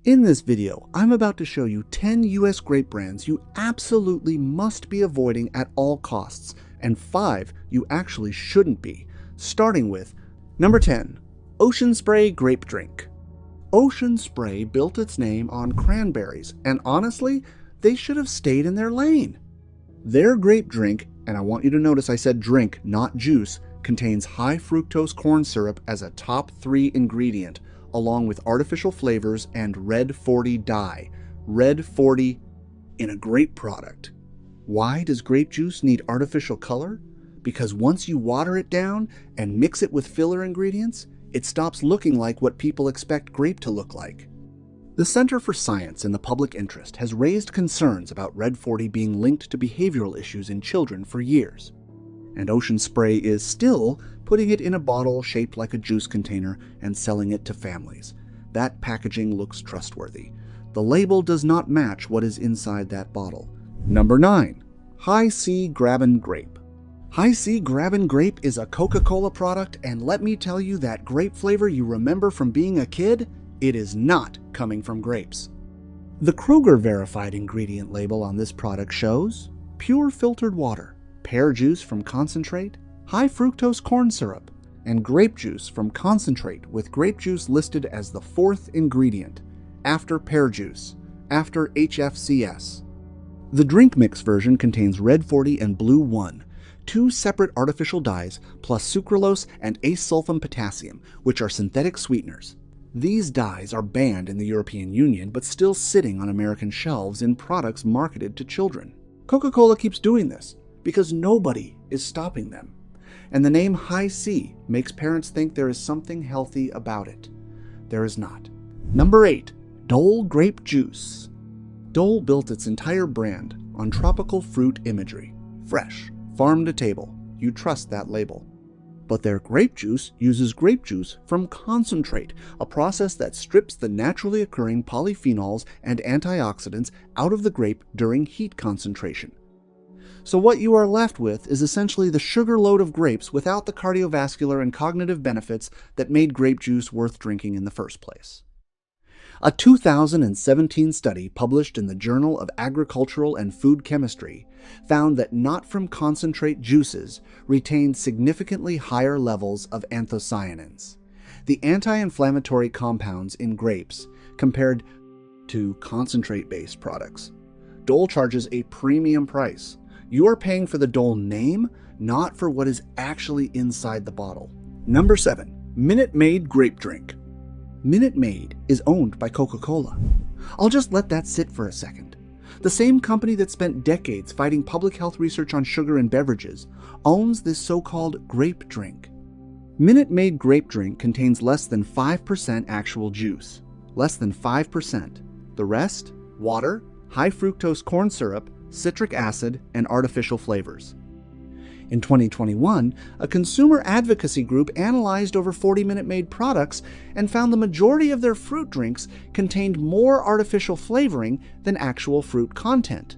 In this video, I'm about to show you 10 US grape brands you absolutely must be avoiding at all costs, and 5 you actually shouldn't be, starting with number 10, Ocean Spray Grape Drink. Ocean Spray built its name on cranberries, and honestly, they should have stayed in their lane. Their grape drink, and I want you to notice I said drink, not juice, contains high fructose corn syrup as a top 3 ingredient, along with artificial flavors and Red 40 dye. Red 40 in a grape product. Why does grape juice need artificial color? Because once you water it down and mix it with filler ingredients, it stops looking like what people expect grape to look like. The Center for Science in the Public Interest has raised concerns about Red 40 being linked to behavioral issues in children for years. And Ocean Spray is still putting it in a bottle shaped like a juice container and selling it to families. That packaging looks trustworthy. The label does not match what is inside that bottle. Number 9. High C Grape Grape. High C Grape Grape is a Coca-Cola product, and let me tell you, that grape flavor you remember from being a kid, it is not coming from grapes. The Kroger verified ingredient label on this product shows pure filtered water, pear juice from concentrate, high fructose corn syrup, and grape juice from concentrate, with grape juice listed as the 4th ingredient, after pear juice, after HFCS. The drink mix version contains Red 40 and Blue 1, 2 separate artificial dyes, plus sucralose and acesulfame potassium, which are synthetic sweeteners. These dyes are banned in the European Union, but still sitting on American shelves in products marketed to children. Coca-Cola keeps doing this because nobody is stopping them. And the name High C makes parents think there is something healthy about it. There is not. Number 8. Dole Grape Juice. Dole built its entire brand on tropical fruit imagery. Fresh, farm to table. You trust that label. But their grape juice uses grape juice from concentrate, a process that strips the naturally occurring polyphenols and antioxidants out of the grape during heat concentration. So what you are left with is essentially the sugar load of grapes without the cardiovascular and cognitive benefits that made grape juice worth drinking in the first place. A 2017 study published in the Journal of Agricultural and Food Chemistry found that not-from-concentrate juices retained significantly higher levels of anthocyanins, the anti-inflammatory compounds in grapes, compared to concentrate-based products. Dole charges a premium price. You are paying for the Dole name, not for what is actually inside the bottle. Number 7. Minute Maid Grape Drink. Minute Maid is owned by Coca-Cola. I'll just let that sit for a second. The same company that spent decades fighting public health research on sugar in beverages owns this so-called grape drink. Minute Maid Grape Drink contains less than 5% actual juice. Less than 5%. The rest, water, high fructose corn syrup, citric acid, and artificial flavors. In 2021, a consumer advocacy group analyzed over 40 Minute Maid products and found the majority of their fruit drinks contained more artificial flavoring than actual fruit content.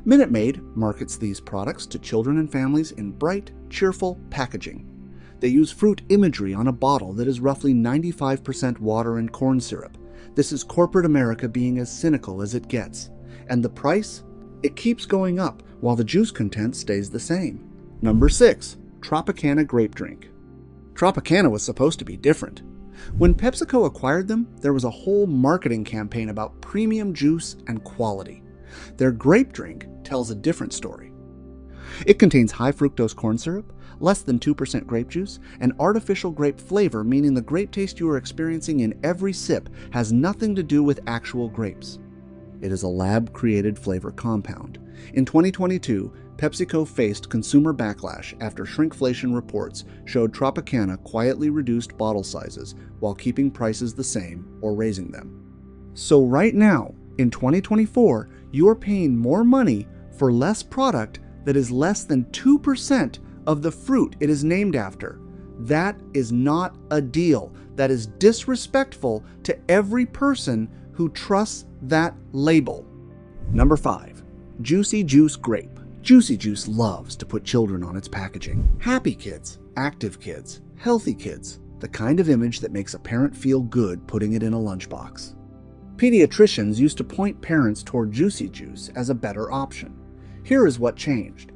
Minute Maid markets these products to children and families in bright, cheerful packaging. They use fruit imagery on a bottle that is roughly 95% water and corn syrup. This is corporate America being as cynical as it gets. And the price? It keeps going up while the juice content stays the same. Number 6. Tropicana Grape Drink. Tropicana was supposed to be different. When PepsiCo acquired them, there was a whole marketing campaign about premium juice and quality. Their grape drink tells a different story. It contains high fructose corn syrup, less than 2% grape juice, and artificial grape flavor, meaning the grape taste you are experiencing in every sip has nothing to do with actual grapes. It is a lab-created flavor compound. In 2022, PepsiCo faced consumer backlash after shrinkflation reports showed Tropicana quietly reduced bottle sizes while keeping prices the same or raising them. So right now, in 2024, you are paying more money for less product that is less than 2% of the fruit it is named after. That is not a deal. That is disrespectful to every person who trusts that label. Number 5. Juicy Juice Grape. Juicy Juice loves to put children on its packaging. Happy kids, active kids, healthy kids, the kind of image that makes a parent feel good putting it in a lunchbox. Pediatricians used to point parents toward Juicy Juice as a better option. Here is what changed.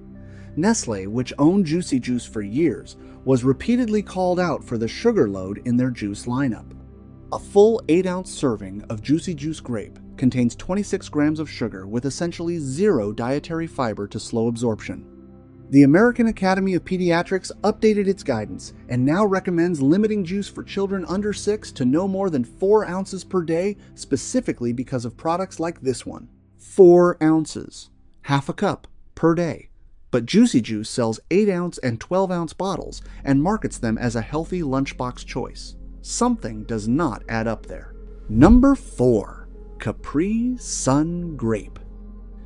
Nestle, which owned Juicy Juice for years, was repeatedly called out for the sugar load in their juice lineup. A full 8-ounce serving of Juicy Juice Grape contains 26 grams of sugar with essentially zero dietary fiber to slow absorption. The American Academy of Pediatrics updated its guidance and now recommends limiting juice for children under 6 to no more than 4 ounces per day, specifically because of products like this one. 4 ounces, half a cup per day. But Juicy Juice sells 8-ounce and 12-ounce bottles and markets them as a healthy lunchbox choice. Something does not add up there. Number 4. Capri Sun Grape.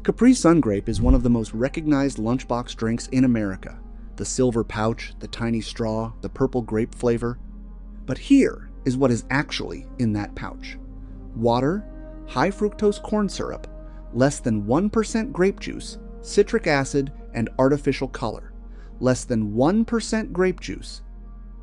Capri Sun Grape is one of the most recognized lunchbox drinks in America. The silver pouch, the tiny straw, the purple grape flavor. But here is what is actually in that pouch. Water, high fructose corn syrup, less than 1% grape juice, citric acid, and artificial color. Less than 1% grape juice.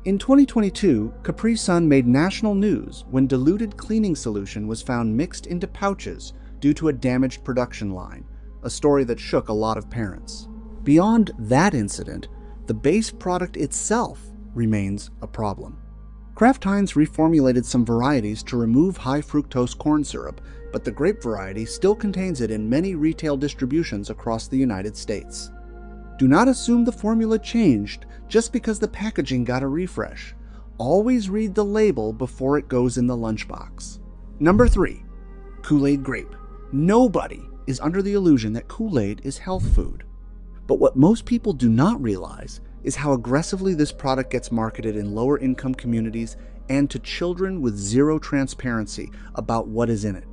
In 2022, Capri Sun made national news when diluted cleaning solution was found mixed into pouches due to a damaged production line, a story that shook a lot of parents. Beyond that incident, the base product itself remains a problem. Kraft Heinz reformulated some varieties to remove high fructose corn syrup, but the grape variety still contains it in many retail distributions across the United States. Do not assume the formula changed just because the packaging got a refresh. Always read the label before it goes in the lunchbox. Number 3. Kool-Aid Grape. Nobody is under the illusion that Kool-Aid is health food. But what most people do not realize is how aggressively this product gets marketed in lower income communities and to children with zero transparency about what is in it.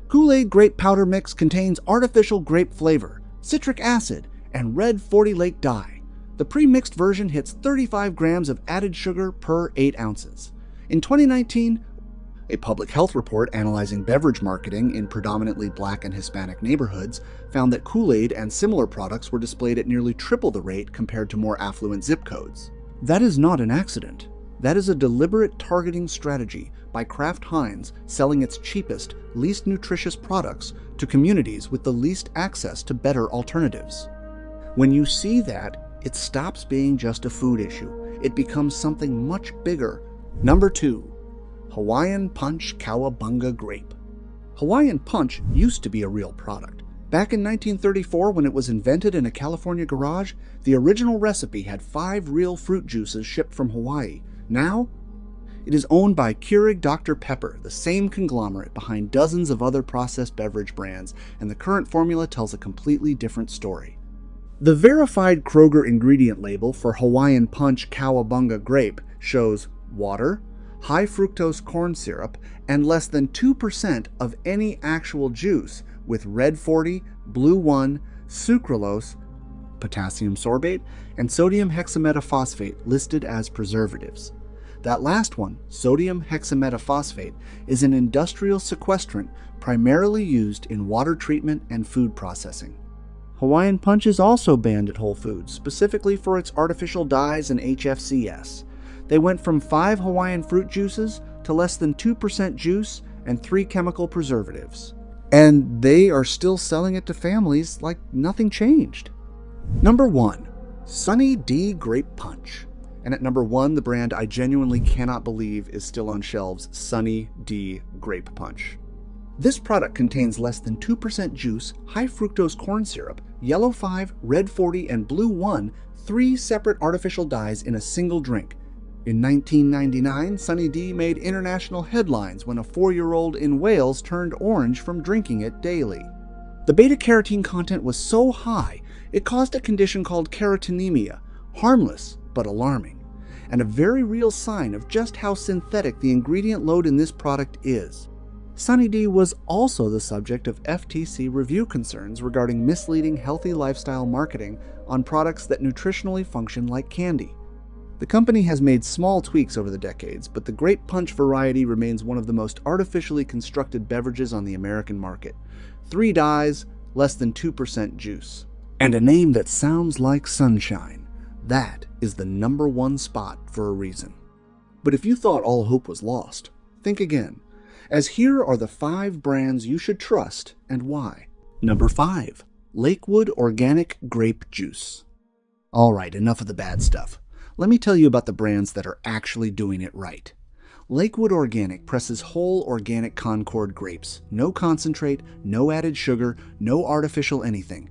Kool-Aid Grape Powder Mix contains artificial grape flavor, citric acid, and red 40 Lake dye. The pre-mixed version hits 35 grams of added sugar per 8 ounces. In 2019, a public health report analyzing beverage marketing in predominantly Black and Hispanic neighborhoods found that Kool-Aid and similar products were displayed at nearly triple the rate compared to more affluent zip codes. That is not an accident. That is a deliberate targeting strategy by Kraft Heinz selling its cheapest, least nutritious products to communities with the least access to better alternatives. When you see that, it stops being just a food issue. It becomes something much bigger. Number 2. Hawaiian Punch Cowabunga Grape. Hawaiian Punch used to be a real product. Back in 1934, when it was invented in a California garage, the original recipe had 5 real fruit juices shipped from Hawaii. Now, it is owned by Keurig Dr. Pepper, the same conglomerate behind dozens of other processed beverage brands, and the current formula tells a completely different story. The verified Kroger ingredient label for Hawaiian Punch Cowabunga Grape shows water, high fructose corn syrup, and less than 2% of any actual juice, with red 40, blue 1, sucralose, potassium sorbate, and sodium hexametaphosphate listed as preservatives. That last one, sodium hexametaphosphate, is an industrial sequestrant primarily used in water treatment and food processing. Hawaiian Punch is also banned at Whole Foods, specifically for its artificial dyes and HFCS. They went from 5 Hawaiian fruit juices to less than 2% juice and 3 chemical preservatives. And they are still selling it to families like nothing changed. Number 1. Sunny D Grape Punch. And at number 1, the brand I genuinely cannot believe is still on shelves, Sunny D Grape Punch. This product contains less than 2% juice, high fructose corn syrup, yellow 5, red 40, and blue 1, 3 separate artificial dyes in a single drink. In 1999, Sunny D made international headlines when a 4-year-old in Wales turned orange from drinking it daily. The beta-carotene content was so high, it caused a condition called carotenemia, harmless but alarming, and a very real sign of just how synthetic the ingredient load in this product is. Sunny D was also the subject of FTC review concerns regarding misleading healthy lifestyle marketing on products that nutritionally function like candy. The company has made small tweaks over the decades, but the Grape Punch variety remains one of the most artificially constructed beverages on the American market. 3 dyes, less than 2% juice. And a name that sounds like sunshine. That is the #1 spot for a reason. But if you thought all hope was lost, think again. as here are the 5 brands you should trust and why. Number 5. Lakewood Organic Grape Juice. Alright, enough of the bad stuff. Let me tell you about the brands that are actually doing it right. Lakewood Organic presses whole organic Concord grapes. No concentrate, no added sugar, no artificial anything.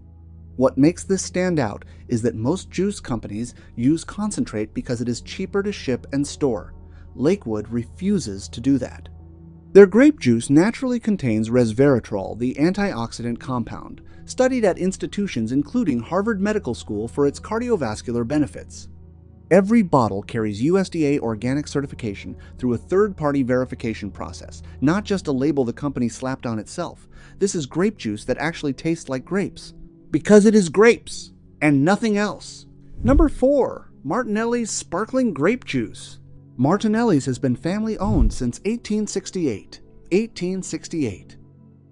What makes this stand out is that most juice companies use concentrate because it is cheaper to ship and store. Lakewood refuses to do that. Their grape juice naturally contains resveratrol, the antioxidant compound, studied at institutions including Harvard Medical School for its cardiovascular benefits. Every bottle carries USDA organic certification through a third-party verification process, not just a label the company slapped on itself. This is grape juice that actually tastes like grapes. Because it is grapes and nothing else. Number 4. Martinelli's Sparkling Grape Juice. Martinelli's has been family-owned since 1868. 1868.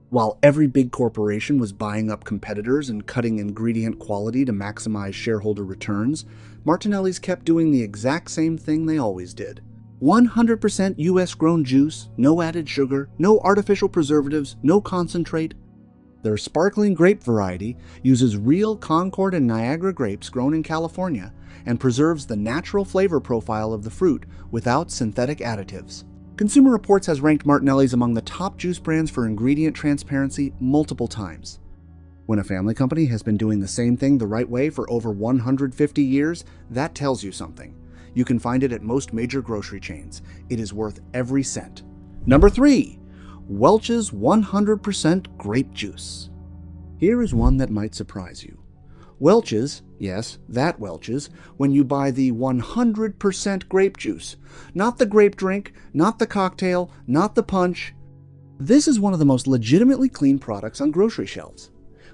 While every big corporation was buying up competitors and cutting ingredient quality to maximize shareholder returns, Martinelli's kept doing the exact same thing they always did. 100% US-grown juice, no added sugar, no artificial preservatives, no concentrate. Their sparkling grape variety uses real Concord and Niagara grapes grown in California and preserves the natural flavor profile of the fruit without synthetic additives. Consumer Reports has ranked Martinelli's among the top juice brands for ingredient transparency multiple times. When a family company has been doing the same thing the right way for over 150 years, that tells you something. You can find it at most major grocery chains. It is worth every cent. Number 3. Welch's 100% Grape Juice. Here is one that might surprise you. Welch's, yes, that Welch's, when you buy the 100% grape juice. Not the grape drink, not the cocktail, not the punch. This is one of the most legitimately clean products on grocery shelves.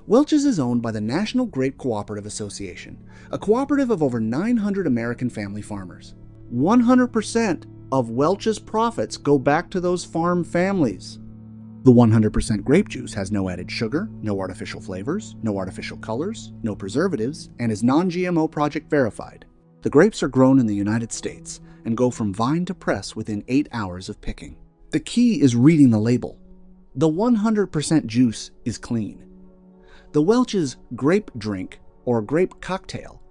Welch's is owned by the National Grape Cooperative Association, a cooperative of over 900 American family farmers. 100% of Welch's profits go back to those farm families. The 100% grape juice has no added sugar, no artificial flavors, no artificial colors, no preservatives, and is non-GMO project verified. The grapes are grown in the United States and go from vine to press within 8 hours of picking. The key is reading the label. The 100% juice is clean. The Welch's grape drink, or grape cocktail,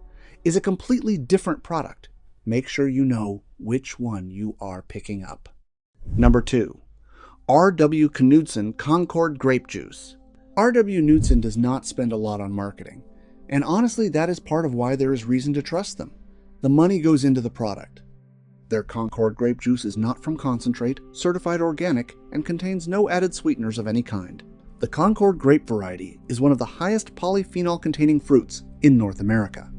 is a completely different product. Make sure you know which one you are picking up. Number 2. R.W. Knudsen Concord Grape Juice. R.W. Knudsen does not spend a lot on marketing, and honestly that is part of why there is reason to trust them. The money goes into the product. Their Concord grape juice is not from concentrate, certified organic, and contains no added sweeteners of any kind. The Concord grape variety is one of the highest polyphenol-containing fruits in North America.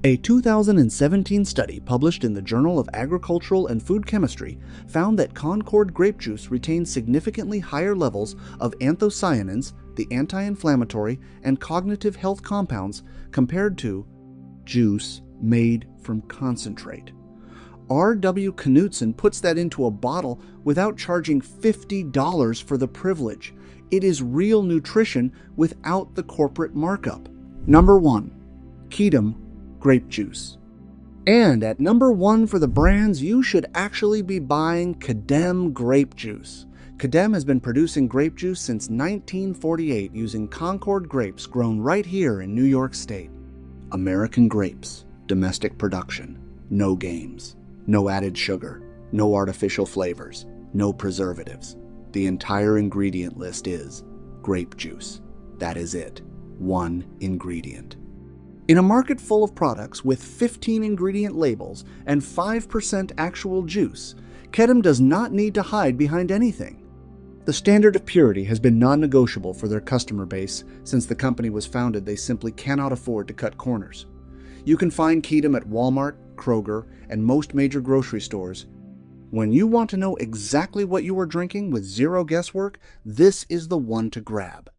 A 2017 study published in the Journal of Agricultural and Food Chemistry found that Concord grape juice retains significantly higher levels of anthocyanins, the anti-inflammatory and cognitive health compounds, compared to juice made from concentrate. R.W. Knudsen puts that into a bottle without charging $50 for the privilege. It is real nutrition without the corporate markup. Number 1. Kedem Grape Juice. And at number 1 for the brands you should actually be buying, Kedem Grape Juice. Kedem has been producing grape juice since 1948 using Concord grapes grown right here in New York State. American grapes, domestic production, no games, no added sugar, no artificial flavors, no preservatives. The entire ingredient list is grape juice. That is it. One ingredient. In a market full of products with 15 ingredient labels and 5% actual juice, Kedem does not need to hide behind anything. The standard of purity has been non-negotiable for their customer base. Since the company was founded, they simply cannot afford to cut corners. You can find Kedem at Walmart, Kroger, and most major grocery stores. When you want to know exactly what you are drinking with zero guesswork, this is the one to grab.